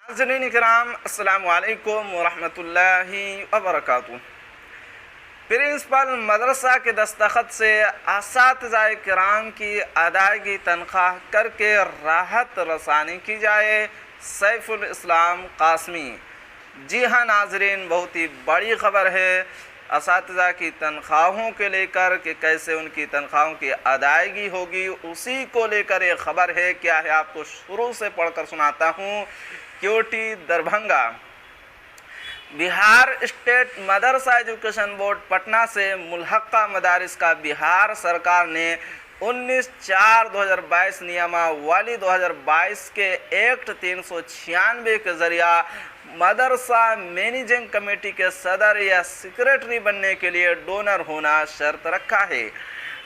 ناظرین کرام السلام علیکم ورحمۃ اللہ وبرکاتہ۔ پرنسپل مدرسہ کے دستخط سے اساتذہ کرام کی ادائیگی تنخواہ کر کے راحت رسانی کی جائے، سیف الاسلام قاسمی۔ جی ہاں ناظرین، بہت ہی بڑی خبر ہے اساتذہ کی تنخواہوں کے لے کر کہ کیسے ان کی تنخواہوں کی ادائیگی ہوگی، اسی کو لے کر ایک خبر ہے۔ کیا ہے آپ کو شروع سے پڑھ کر سناتا ہوں۔ کیوٹی دربھنگا، بہار اسٹیٹ مدرسہ ایجوکیشن بورڈ پٹنہ سے ملحقہ مدارس کا بہار سرکار نے 19/4/2022 نیاماولی 2022 کے ایکٹ 396 کے ذریعہ مدرسہ مینیجنگ کمیٹی کے صدر یا سیکریٹری بننے کے لیے ڈونر ہونا شرط رکھا ہے۔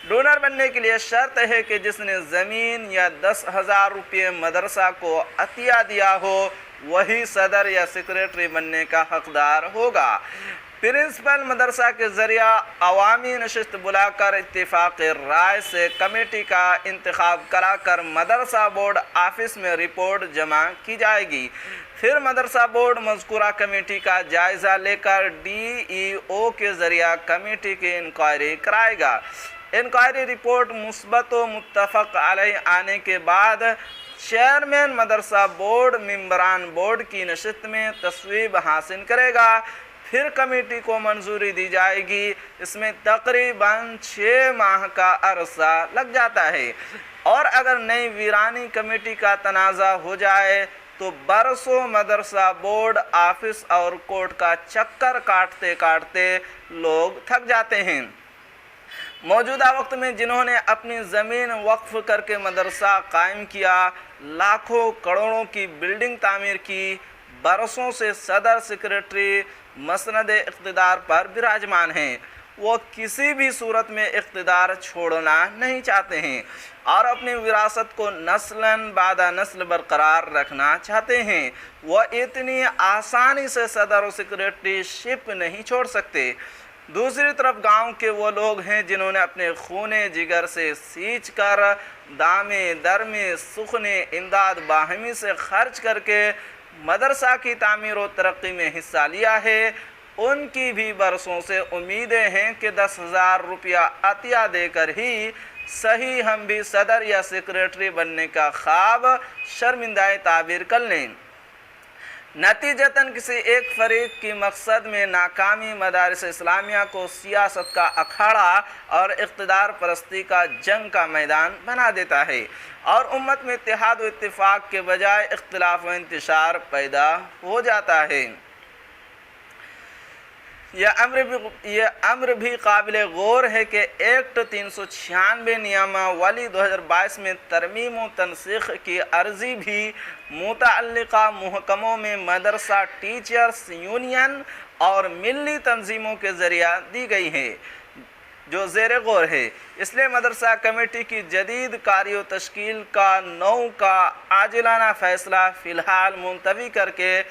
ڈونر بننے کے لیے شرط ہے کہ جس نے زمین یا 10,000 روپے مدرسہ کو عطیہ دیا ہو وہی صدر یا سیکریٹری بننے کا حقدار ہوگا۔ پرنسپل مدرسہ کے ذریعہ عوامی نشست بلا کر اتفاق رائے سے کمیٹی کا انتخاب کرا کر مدرسہ بورڈ آفس میں رپورٹ جمع کی جائے گی۔ پھر مدرسہ بورڈ مذکورہ کمیٹی کا جائزہ لے کر DEO کے ذریعہ کمیٹی کی انکوائری کرائے گا۔ انکوائری رپورٹ مثبت و متفق علیہ آنے کے بعد چیئرمین مدرسہ بورڈ ممبران بورڈ کی نشست میں تصویب حاصل کرے گا۔ پھر کمیٹی کو منظوری دی جائے گی۔ اس میں تقریباً 6 ماہ کا عرصہ لگ جاتا ہے، اور اگر نئی ویرانی کمیٹی کا تنازع ہو جائے تو برسوں مدرسہ بورڈ آفس اور کورٹ کا چکر کاٹتے کاٹتے لوگ تھک جاتے ہیں۔ موجودہ وقت میں جنہوں نے اپنی زمین وقف کر کے مدرسہ قائم کیا، لاکھوں کروڑوں کی بلڈنگ تعمیر کی، برسوں سے صدر سیکریٹری مسند اقتدار پر براجمان ہیں، وہ کسی بھی صورت میں اقتدار چھوڑنا نہیں چاہتے ہیں اور اپنی وراثت کو نسلاً بعد نسل برقرار رکھنا چاہتے ہیں۔ وہ اتنی آسانی سے صدر و سیکریٹری شپ نہیں چھوڑ سکتے۔ دوسری طرف گاؤں کے وہ لوگ ہیں جنہوں نے اپنے خون جگر سے سینچ کر دامے درمے سخن امداد باہمی سے خرچ کر کے مدرسہ کی تعمیر و ترقی میں حصہ لیا ہے، ان کی بھی برسوں سے امیدیں ہیں کہ 10,000 روپیہ عطیہ دے کر ہی صحیح ہم بھی صدر یا سیکریٹری بننے کا خواب شرمندہ تعبیر کر لیں۔ نتیجتاً کسی ایک فریق کی مقصد میں ناکامی مدارس اسلامیہ کو سیاست کا اکھاڑا اور اقتدار پرستی کا جنگ کا میدان بنا دیتا ہے، اور امت میں اتحاد و اتفاق کے بجائے اختلاف و انتشار پیدا ہو جاتا ہے۔ یہ امر بھی قابل غور ہے کہ ایکٹ 396 نیاماولی 2022 میں ترمیم و تنسیخ کی عرضی بھی متعلقہ محکموں میں مدرسہ ٹیچرز یونین اور ملی تنظیموں کے ذریعہ دی گئی ہے، جو زیر غور ہے۔ اس لیے مدرسہ کمیٹی کی جدید کاری و تشکیل کا 9 کا عاجلانہ فیصلہ فی الحال ملتوی کر کے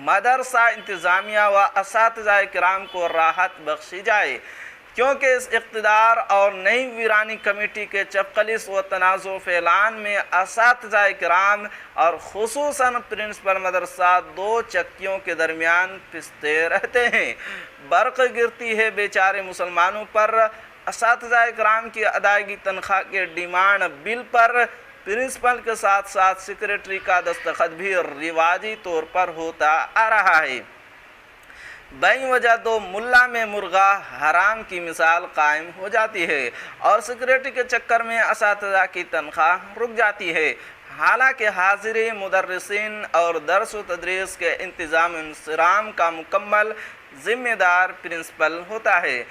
مدرسہ انتظامیہ و اساتذہ کرام کو راحت بخشی جائے، کیونکہ اس اقتدار اور نئی ویرانی کمیٹی کے چپقلس و تنازع فعلان میں اساتذہ کرام اور خصوصاً پرنسپل مدرسہ 2 چکیوں کے درمیان پستے رہتے ہیں۔ برق گرتی ہے بیچارے مسلمانوں پر۔ اساتذہ کرام کی ادائیگی تنخواہ کے ڈیمانڈ بل پر پرنسپل کے ساتھ ساتھ سیکریٹری کا دستخط بھی رواجی طور پر ہوتا آ رہا ہے۔ بین وجہ دو ملا میں مرغا حرام کی مثال قائم ہو جاتی ہے اور سیکریٹری کے چکر میں اساتذہ کی تنخواہ رک جاتی ہے، حالانکہ حاضری مدرسین اور درس و تدریس کے انتظام انصرام کا مکمل ذمہ دار پرنسپل ہوتا ہے۔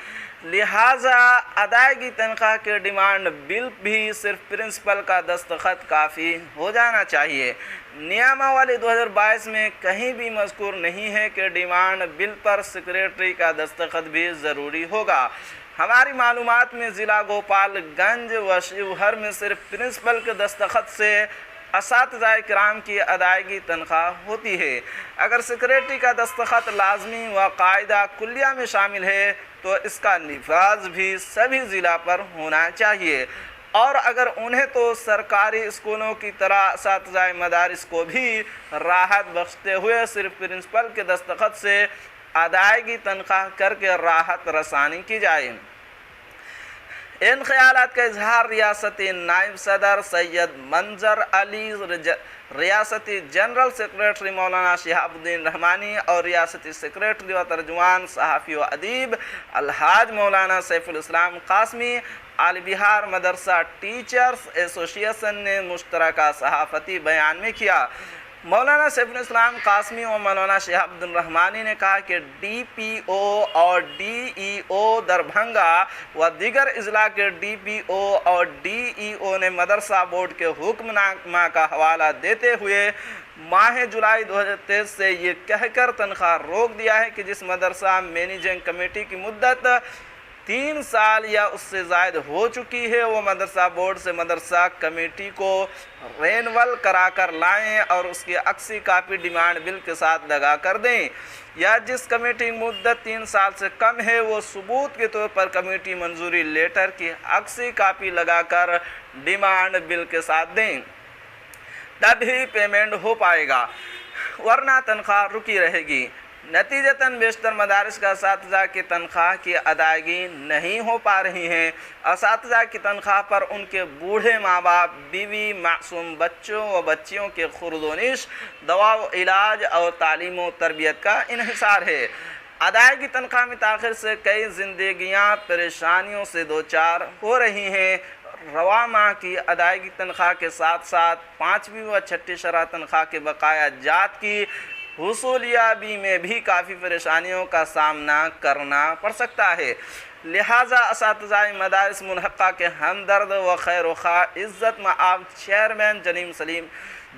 لہٰذا ادائیگی تنخواہ کے ڈیمانڈ بل بھی صرف پرنسپل کا دستخط کافی ہو جانا چاہیے۔ نیاماولی 2022 میں کہیں بھی مذکور نہیں ہے کہ ڈیمانڈ بل پر سیکریٹری کا دستخط بھی ضروری ہوگا۔ ہماری معلومات میں ضلع گوپال گنج و شیوہر میں صرف پرنسپل کے دستخط سے اساتذہ کرام کی ادائیگی تنخواہ ہوتی ہے۔ اگر سیکریٹری کا دستخط لازمی و قاعدہ کلیہ میں شامل ہے تو اس کا نفاذ بھی سبھی ضلع پر ہونا چاہیے۔ اور اگر انہیں تو سرکاری اسکولوں کی طرح اساتذہ مدارس کو بھی راحت بخشتے ہوئے صرف پرنسپل کے دستخط سے ادائیگی تنخواہ کر کے راحت رسانی کی جائے۔ ان خیالات کا اظہار ریاستی نائب صدر سید منظر علی، ریاستی جنرل سیکریٹری مولانا شہاب الدین رحمانی اور ریاستی سیکریٹری و ترجمان صحافی و ادیب الحاج مولانا سیف الاسلام قاسمی آل بہار مدرسہ ٹیچرز ایسوسی ایشن نے مشترکہ صحافتی بیان میں کیا۔ مولانا سیف الاسلام قاسمی و مولانا شہاب الدین رحمانی نے کہا کہ ڈی پی او اور ڈی ای او دربھنگا و دیگر اضلاع کے ڈی پی او اور ڈی ای او نے مدرسہ بورڈ کے حکم نامہ کا حوالہ دیتے ہوئے ماہ جولائی 2023 سے یہ کہہ کر تنخواہ روک دیا ہے کہ جس مدرسہ مینیجنگ کمیٹی کی مدت 3 سال یا اس سے زائد ہو چکی ہے وہ مدرسہ بورڈ سے مدرسہ کمیٹی کو رینول کرا کر لائیں اور اس کی عکسی کاپی ڈیمانڈ بل کے ساتھ لگا کر دیں، یا جس کمیٹی کی مدت 3 سال سے کم ہے وہ ثبوت کے طور پر کمیٹی منظوری لیٹر کی عکسی کاپی لگا کر ڈیمانڈ بل کے ساتھ دیں، تب ہی پیمنٹ ہو پائے گا، ورنہ تنخواہ رکی رہے گی۔ نتیجتاً بیشتر مدارس کا اساتذہ کی تنخواہ کی ادائیگی نہیں ہو پا رہی ہیں۔ اساتذہ کی تنخواہ پر ان کے بوڑھے ماں باپ، بیوی، معصوم بچوں و بچیوں کے خورد و نش، دوا و علاج اور تعلیم و تربیت کا انحصار ہے۔ ادائیگی تنخواہ میں تاخیر سے کئی زندگیاں پریشانیوں سے دوچار ہو رہی ہیں۔ رواں ماہ کی ادائیگی تنخواہ کے ساتھ ساتھ 5ویں و 6ٹھی شرح تنخواہ کے بقایا جات کی حصولیابی میں بھی کافی پریشانیوں کا سامنا کرنا پڑ سکتا ہے، لہٰذا اساتذہ مدارس ملحقہ کے ہمدرد و خیر و خواہ عزت مآب چیئرمین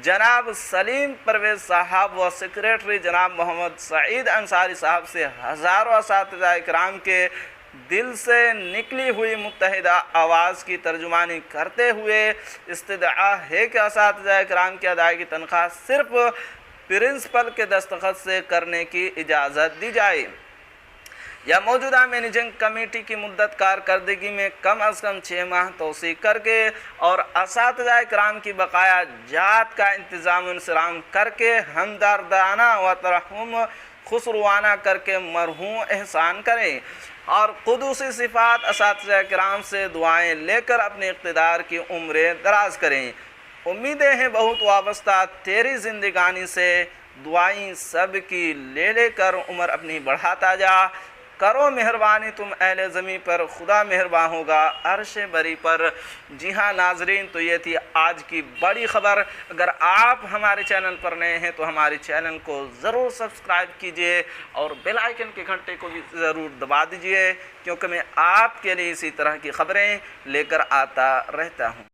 جناب سلیم پرویز صاحب و سیکریٹری جناب محمد سعید انصاری صاحب سے ہزاروں اساتذہ کرام کے دل سے نکلی ہوئی متحدہ آواز کی ترجمانی کرتے ہوئے استدعا ہے کہ اساتذہ کرام کی ادائیگی تنخواہ صرف پرنسپل کے دستخط سے کرنے کی اجازت دی جائے، یا موجودہ مینیجنگ کمیٹی کی مدت کارکردگی میں کم از کم 6 ماہ توسیع کر کے اور اساتذہ کرام کی بقایا جات کا انتظام و انصرام کر کے ہمدردانہ و ترحم خسروانہ کر کے مرحوم احسان کریں، اور قدوسی صفات اساتذہ کرام سے دعائیں لے کر اپنے اقتدار کی عمریں دراز کریں۔ امیدیں ہیں بہت وابستہ تیری زندگانی سے، دعائیں سب کی لے لے کر عمر اپنی بڑھاتا جا، کرو مہربانی تم اہل زمین پر، خدا مہربان ہوگا عرش بری پر۔ جی ہاں ناظرین، تو یہ تھی آج کی بڑی خبر۔ اگر آپ ہمارے چینل پر نئے ہیں تو ہمارے چینل کو ضرور سبسکرائب کیجئے اور بیل آئیکن کے گھنٹے کو بھی ضرور دبا دیجئے، کیونکہ میں آپ کے لیے اسی طرح کی خبریں لے کر آتا رہتا ہوں۔